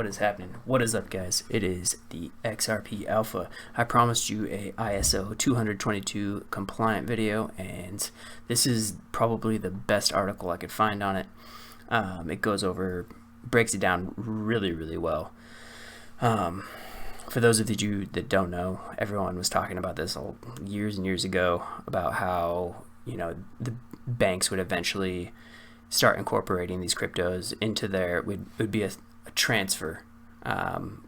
What is happening? What is up, guys? It is the XRP Alpha. I promised you a ISO 222 compliant video, and this is probably the best article I could find on it. It breaks it down really well. For those of you that don't know, everyone was talking about this years and years ago about how, the banks would eventually start incorporating these cryptos into their, would be a transfer,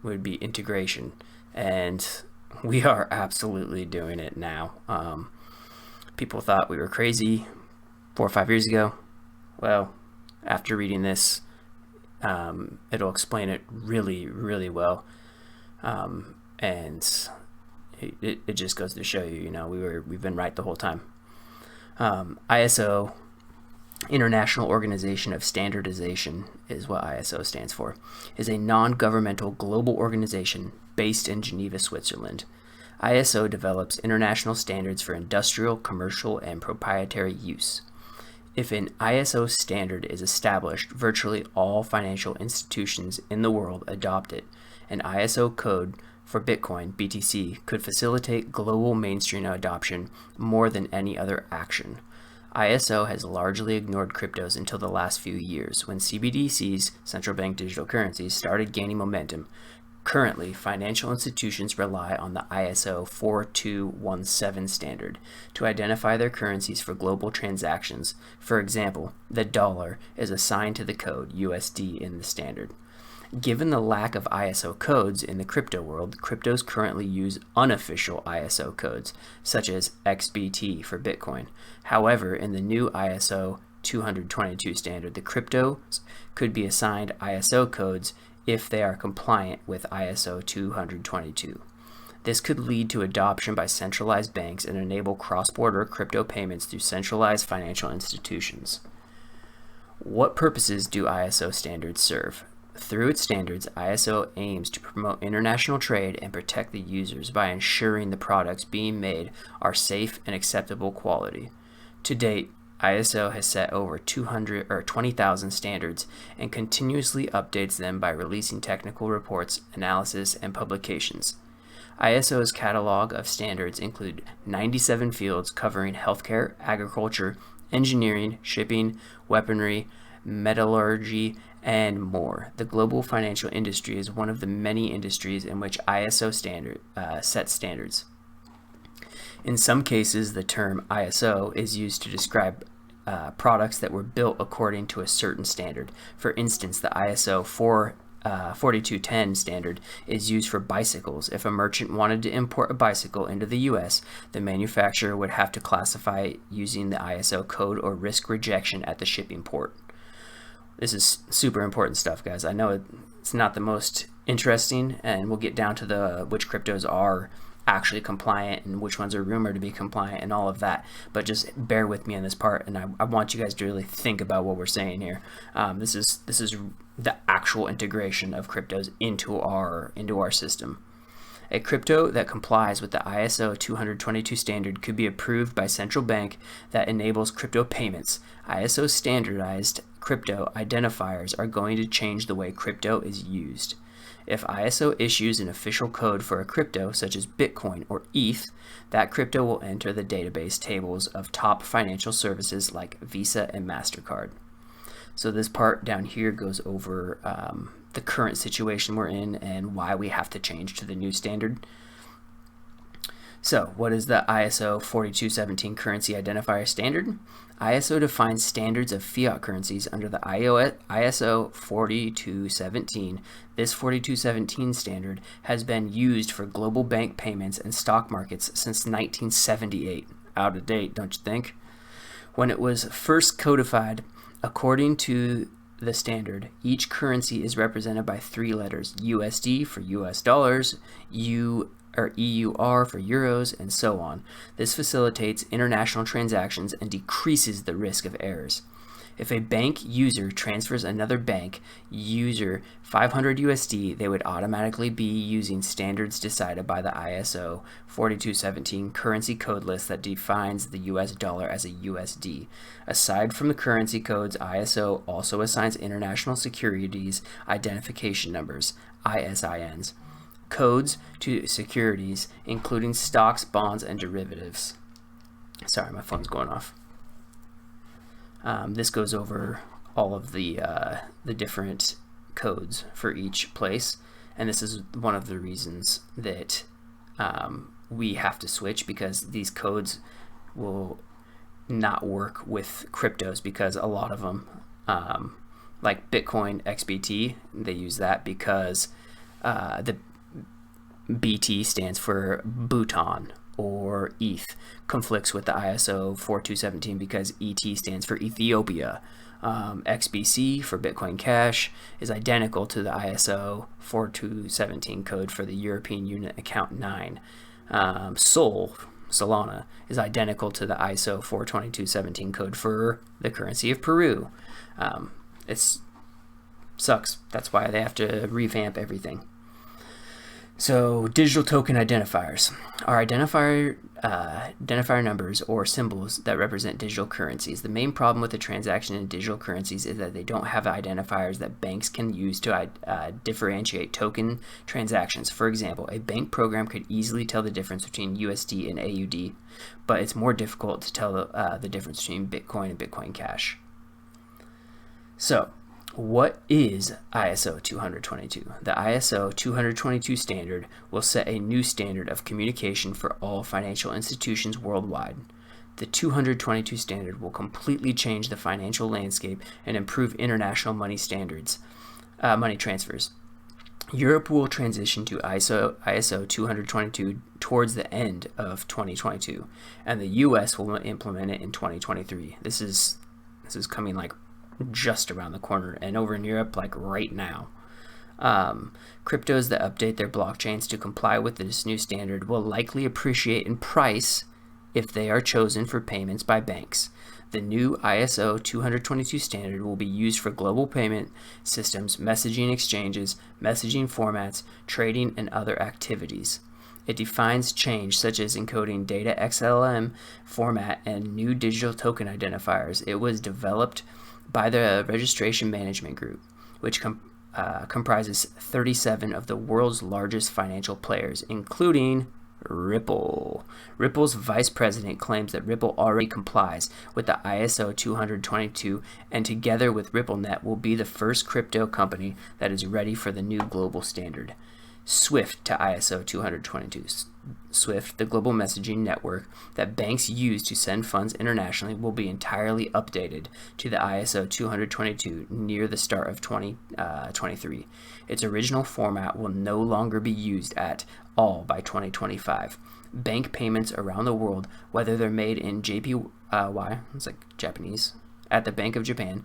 would be integration, and we are absolutely doing it now. People thought we were crazy 4 or 5 years ago. Well, after reading this, it'll explain it really well, and it just goes to show you, we've been right the whole time. ISO, International Organization of Standardization, is what ISO stands for, is a non-governmental global organization based in Geneva, Switzerland. ISO develops international standards for industrial, commercial, and proprietary use. If an ISO standard is established, virtually all financial institutions in the world adopt it. An ISO code for Bitcoin, BTC, could facilitate global mainstream adoption more than any other action. ISO has largely ignored cryptos until the last few years, when CBDCs, central bank digital currencies, started gaining momentum. Currently, financial institutions rely on the ISO 4217 standard to identify their currencies for global transactions. For example, the dollar is assigned to the code USD in the standard. Given the lack of ISO codes in the crypto world, cryptos currently use unofficial ISO codes, such as XBT for Bitcoin. However, in the new ISO 222 standard, the cryptos could be assigned ISO codes if they are compliant with ISO 222. This could lead to adoption by centralized banks and enable cross-border crypto payments through centralized financial institutions. What purposes do ISO standards serve? Through its standards, ISO aims to promote international trade and protect the users by ensuring the products being made are safe and acceptable quality. To date, ISO has set over 20,000 standards and continuously updates them by releasing technical reports, analysis, and publications. ISO's catalog of standards include 97 fields covering healthcare, agriculture, engineering, shipping, weaponry, metallurgy, and more. The global financial industry is one of the many industries in which ISO sets standards. In some cases, the term ISO is used to describe products that were built according to a certain standard. For instance, the ISO 4210 standard is used for bicycles. If a merchant wanted to import a bicycle into the US, the manufacturer would have to classify it using the ISO code or risk rejection at the shipping port. This is super important stuff, guys. I know it's not the most interesting, and we'll get down to which cryptos are actually compliant and which ones are rumored to be compliant and all of that, but just bear with me on this part, and I want you guys to really think about what we're saying here. This is the actual integration of cryptos into our system. A crypto that complies with the ISO 222 standard could be approved by central bank that enables crypto payments. ISO standardized crypto identifiers are going to change the way crypto is used. If ISO issues an official code for a crypto, such as Bitcoin or ETH, that crypto will enter the database tables of top financial services like Visa and MasterCard. So this part down here goes over the current situation we're in and why we have to change to the new standard. So what is the ISO 4217 currency identifier standard? ISO defines standards of fiat currencies under the ISO 4217. This 4217 standard has been used for global bank payments and stock markets since 1978. Out of date, don't you think? When it was first codified, according to the standard, each currency is represented by 3 letters: USD for US dollars, EUR for euros, and so on. This facilitates international transactions and decreases the risk of errors. If a bank user transfers another bank user 500 USD, they would automatically be using standards decided by the ISO 4217 currency code list that defines the US dollar as a USD. Aside from the currency codes, ISO also assigns international securities identification numbers, ISINs, codes to securities, including stocks, bonds, and derivatives. Sorry, my phone's going off. This goes over all of the different codes for each place, and this is one of the reasons that we have to switch, because these codes will not work with cryptos, because a lot of them, like Bitcoin XBT, they use that because the BT stands for Bhutan, or ETH conflicts with the ISO 4217 because ET stands for Ethiopia. XBC for Bitcoin Cash is identical to the ISO 4217 code for the European Unit Account 9. Solana is identical to the ISO 42217 code for the currency of Peru. It sucks. That's why they have to revamp everything. So digital token identifiers are identifier numbers or symbols that represent digital currencies. The main problem with the transaction in digital currencies is that they don't have identifiers that banks can use to differentiate token transactions. For example, a bank program could easily tell the difference between USD and AUD, but it's more difficult to tell the difference between Bitcoin and Bitcoin Cash. So, what is ISO 222? The ISO 222 standard will set a new standard of communication for all financial institutions worldwide. The 222 standard will completely change the financial landscape and improve international money transfers. Europe will transition to ISO 222 towards the end of 2022, and the US will implement it in 2023. This is coming like just around the corner, and over in Europe, like right now. Cryptos that update their blockchains to comply with this new standard will likely appreciate in price if they are chosen for payments by banks. The new ISO 222 standard will be used for global payment systems, messaging exchanges, messaging formats, trading, and other activities. It defines change such as encoding data XLM format and new digital token identifiers. It was developed by the Registration Management Group, which comprises 37 of the world's largest financial players, including Ripple. Ripple's vice president claims that Ripple already complies with the ISO 222, and together with RippleNet will be the first crypto company that is ready for the new global standard. SWIFT to ISO 222. SWIFT, the global messaging network that banks use to send funds internationally, will be entirely updated to the ISO 222 near the start of 2023. Its original format will no longer be used at all by 2025. Bank payments around the world, whether they're made in JPY, it's like Japanese, at the Bank of Japan,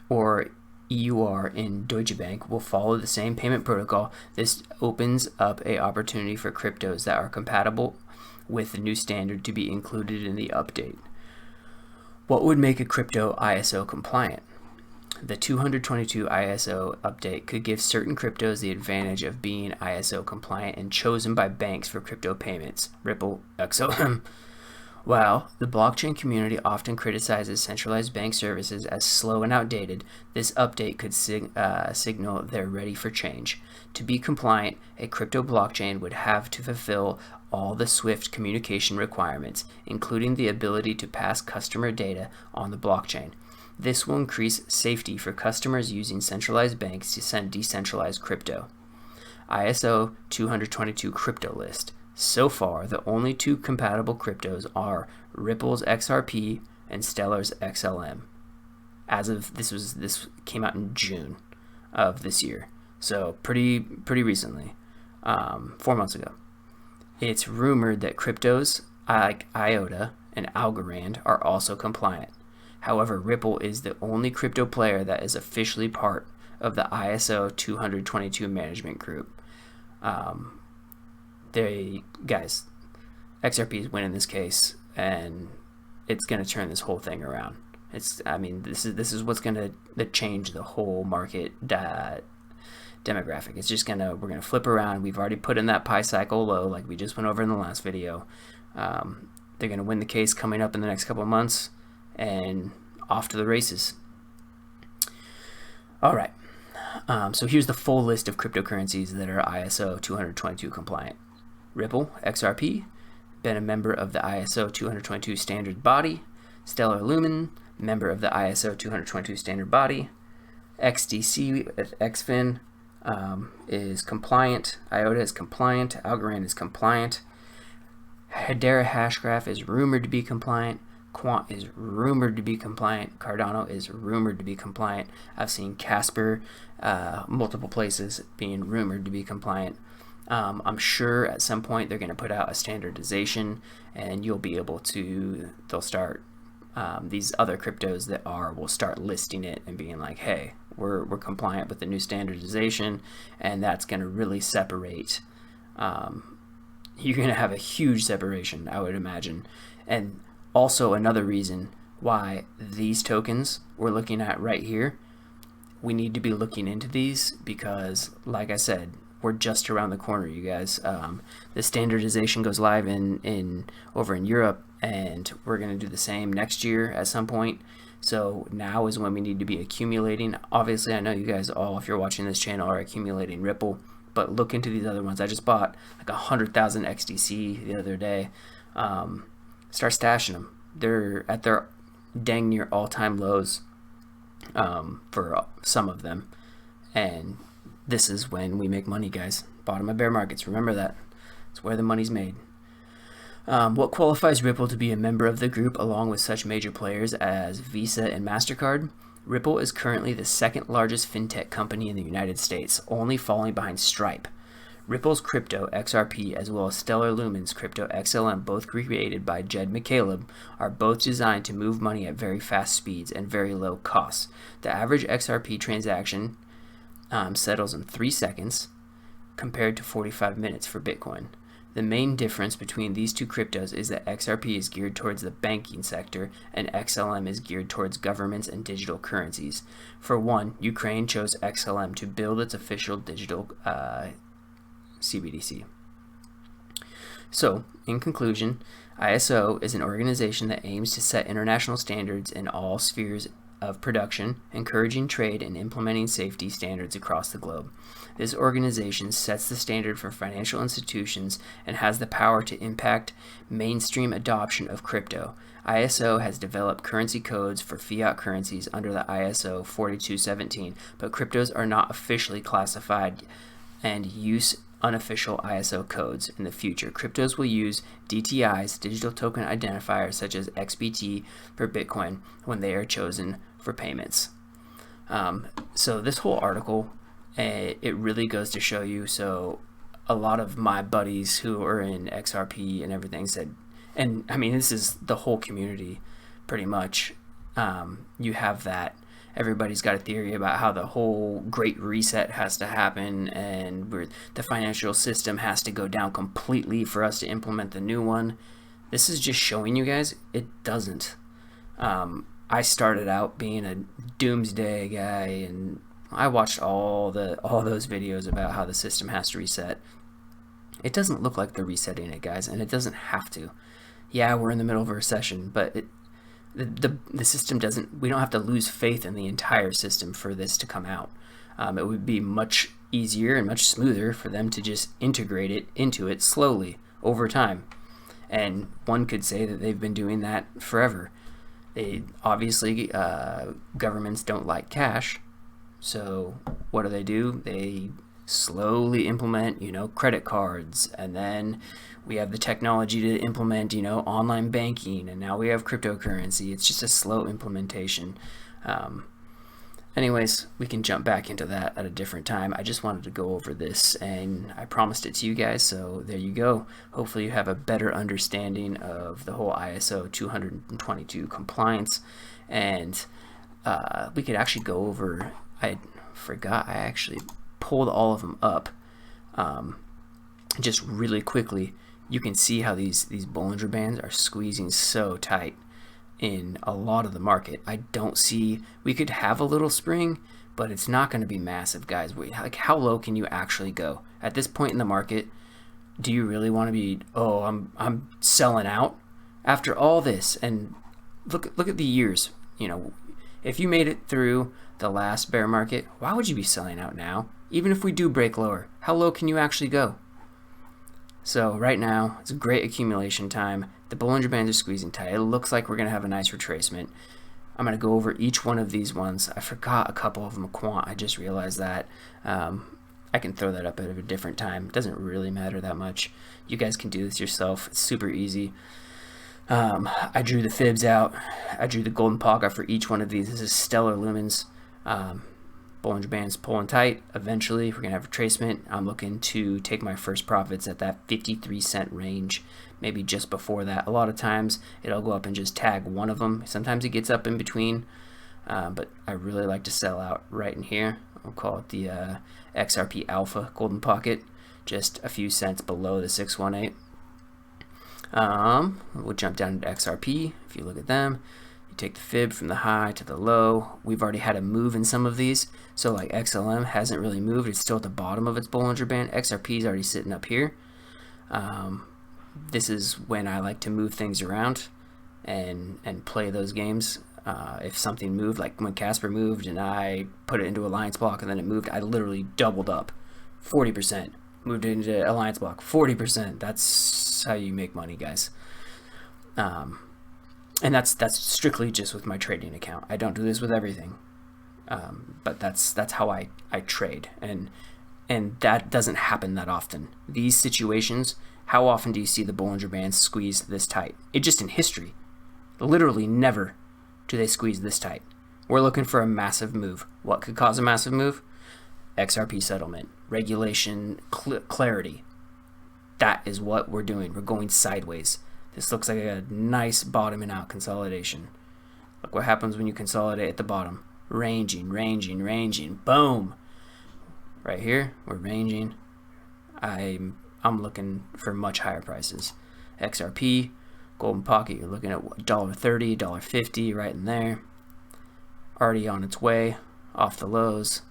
or EUR in Deutsche Bank, will follow the same payment protocol. This opens up an opportunity for cryptos that are compatible with the new standard to be included in the update. What would make a crypto ISO compliant? The 222 ISO update could give certain cryptos the advantage of being ISO compliant and chosen by banks for crypto payments. Ripple, XRP. While the blockchain community often criticizes centralized bank services as slow and outdated, this update could signal they're ready for change. To be compliant, a crypto blockchain would have to fulfill all the SWIFT communication requirements, including the ability to pass customer data on the blockchain. This will increase safety for customers using centralized banks to send decentralized crypto. ISO 222 crypto list. So far, the only two compatible cryptos are Ripple's XRP and Stellar's XLM. As of this came out in June of this year, so pretty recently, 4 months ago. It's rumored that cryptos like IOTA and Algorand are also compliant. However, Ripple is the only crypto player that is officially part of the ISO 222 management group. XRP is winning this case, and it's going to turn this whole thing around. I mean, this is what's going to change the whole market demographic. It's just we're gonna flip around. We've already put in that pi cycle low, like we just went over in the last video. They're gonna win the case coming up in the next couple of months, and off to the races. All right. So here's the full list of cryptocurrencies that are ISO 222 compliant. Ripple, XRP, been a member of the ISO 222 standard body. Stellar Lumen, member of the ISO 222 standard body. XDC with XFIN is compliant. IOTA is compliant. Algorand is compliant. Hedera Hashgraph is rumored to be compliant. Quant is rumored to be compliant. Cardano is rumored to be compliant. I've seen Casper multiple places being rumored to be compliant. I'm sure at some point they're going to put out a standardization, and you'll be able to, they'll start, these other cryptos that will start listing it and being like, hey, we're compliant with the new standardization, and that's going to really separate. You're going to have a huge separation, I would imagine. And also another reason why these tokens we're looking at right here, we need to be looking into these, because like I said, we're just around the corner, you guys. The standardization goes live over in Europe, and we're going to do the same next year at some point. So now is when we need to be accumulating. Obviously, I know you guys all, if you're watching this channel, are accumulating Ripple, but look into these other ones. I just bought like 100,000 XDC the other day. Start stashing them. They're at their dang near all-time lows for some of them, and this is when we make money, guys. Bottom of bear markets, remember that. It's where the money's made. What qualifies Ripple to be a member of the group along with such major players as Visa and MasterCard? Ripple is currently the second largest fintech company in the United States, only falling behind Stripe. Ripple's crypto XRP as well as Stellar Lumen's crypto XLM, both created by Jed McCaleb, are both designed to move money at very fast speeds and very low costs. The average XRP transaction settles in 3 seconds compared to 45 minutes for Bitcoin. The main difference between these two cryptos is that XRP is geared towards the banking sector and XLM is geared towards governments and digital currencies. For one, Ukraine chose XLM to build its official digital CBDC. So, in conclusion, ISO is an organization that aims to set international standards in all spheres of production, encouraging trade and implementing safety standards across the globe. This organization sets the standard for financial institutions and has the power to impact mainstream adoption of crypto. ISO has developed currency codes for fiat currencies under the ISO 4217, but cryptos are not officially classified and use unofficial ISO codes. In the future, cryptos will use DTIs, digital token identifiers such as XBT for Bitcoin, when they are chosen for payments. So this whole article, it really goes to show you. So a lot of my buddies who are in XRP and everything said, and I mean, this is the whole community pretty much. You have that. Everybody's got a theory about how the whole great reset has to happen and the financial system has to go down completely for us to implement the new one. This is just showing you guys it doesn't. I started out being a doomsday guy, and I watched all those videos about how the system has to reset. It doesn't look like they're resetting it, guys, and it doesn't have to. Yeah, we're in the middle of a recession, but the system doesn't, we don't have to lose faith in the entire system for this to come out. It would be much easier and much smoother for them to just integrate it into it slowly over time. And one could say that they've been doing that forever. They obviously, governments don't like cash, so what do? They slowly implement, credit cards, and then we have the technology to implement, online banking, and now we have cryptocurrency. It's just a slow implementation. Anyways, we can jump back into that at a different time. I just wanted to go over this, and I promised it to you guys, so there you go. Hopefully you have a better understanding of the whole ISO 222 compliance, and we could actually go over, I forgot, I actually pulled all of them up. Just really quickly, you can see how these Bollinger Bands are squeezing so tight in a lot of the market. I don't see, we could have a little spring, but it's not going to be massive, guys. Like, how low can you actually go at this point in the market? Do you really want to be, oh, I'm selling out after all this? And look at the years. You know, if you made it through the last bear market, why would you be selling out now? Even if we do break lower, how low can you actually go? So right now, it's a great accumulation time. The Bollinger Bands are squeezing tight. It looks like we're going to have a nice retracement. I'm going to go over each one of these ones. I forgot a couple of them, quant. I just realized that. I can throw that up at a different time. It doesn't really matter that much. You guys can do this yourself. It's super easy. I drew the fibs out. I drew the golden pocket for each one of these. This is stellar lumens. Bollinger Bands pulling tight. Eventually, we're going to have retracement. I'm looking to take my first profits at that 53-cent range, maybe just before that. A lot of times, it'll go up and just tag one of them. Sometimes it gets up in between, but I really like to sell out right in here. We'll call it the XRP Alpha Golden Pocket, just a few cents below the 618. We'll jump down to XRP. If you look at them, you take the fib from the high to the low. We've already had a move in some of these. So like XLM hasn't really moved. It's still at the bottom of its Bollinger Band. XRP is already sitting up here. This is when I like to move things around and play those games. If something moved, like when Casper moved and I put it into Alliance Block and then it moved, I literally doubled up 40%. Moved it into Alliance Block 40%. That's how you make money, guys. And that's strictly just with my trading account. I don't do this with everything, but that's how I trade, and that doesn't happen that often. These situations, how often do you see the Bollinger Bands squeeze this tight? It just in history, literally never do they squeeze this tight. We're looking for a massive move. What could cause a massive move? XRP settlement, regulation, clarity. That is what we're doing. We're going sideways. This looks like a nice bottoming out consolidation. Look what happens when you consolidate at the bottom. Ranging, ranging, ranging. Boom. Right here, we're ranging. I'm looking for much higher prices. XRP, Golden Pocket, you're looking at $1.30, $1.50 right in there. Already on its way, off the lows.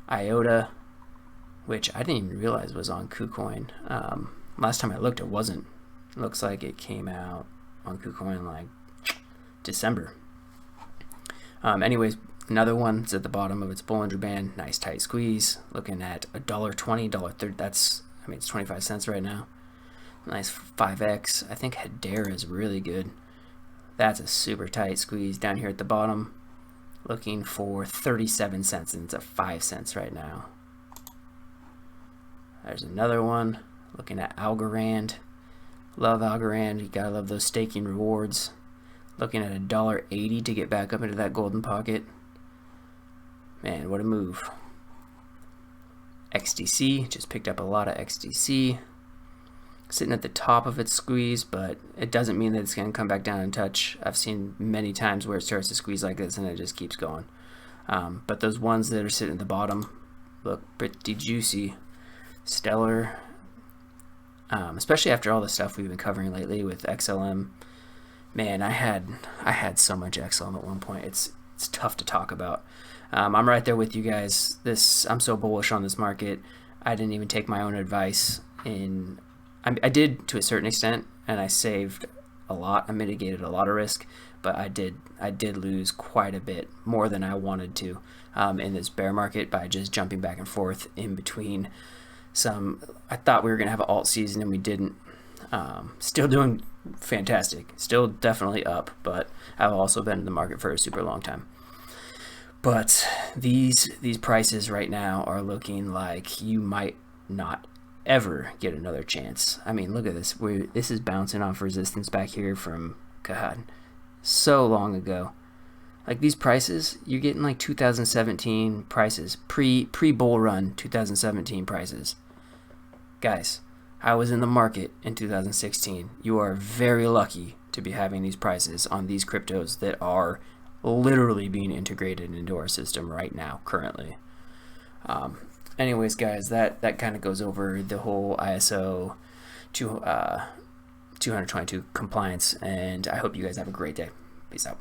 IOTA, which I didn't even realize was on KuCoin. Last time I looked, it wasn't. Looks like it came out on KuCoin like December. Anyways, another one is at the bottom of its Bollinger Band. Nice tight squeeze. Looking at $1.20, $1.30. That's, I mean, it's 25 cents right now. Nice 5x. I think Hedera is really good. That's a super tight squeeze down here at the bottom. Looking for 37 cents, and it's at 5 cents right now. There's another one. Looking at Algorand. Love Algorand. You gotta love those staking rewards. Looking at $1.80 to get back up into that golden pocket. Man, what a move. XDC, just picked up a lot of XDC. Sitting at the top of its squeeze, but it doesn't mean that it's going to come back down and touch. I've seen many times where it starts to squeeze like this and it just keeps going. But those ones that are sitting at the bottom look pretty juicy. Stellar. Especially after all the stuff we've been covering lately with XLM. Man, I had so much XLM at one point. It's tough to talk about. I'm right there with you guys. I'm so bullish on this market. I didn't even take my own advice. I did to a certain extent, and I saved a lot. I mitigated a lot of risk, but I did lose quite a bit, more than I wanted to, in this bear market by just jumping back and forth in between some. I thought we were gonna have an alt season, and we didn't. Still doing fantastic. Still definitely up, but I've also been in the market for a super long time. But these prices right now are looking like you might not ever get another chance. I mean, look at this. This is bouncing off resistance back here from, God, so long ago. Like these prices, you're getting like 2017 prices, pre-bull run 2017 prices. Guys, I was in the market in 2016. You are very lucky to be having these prices on these cryptos that are literally being integrated into our system right now, currently. Anyways, guys, that kind of goes over the whole ISO 222 compliance, and I hope you guys have a great day. Peace out.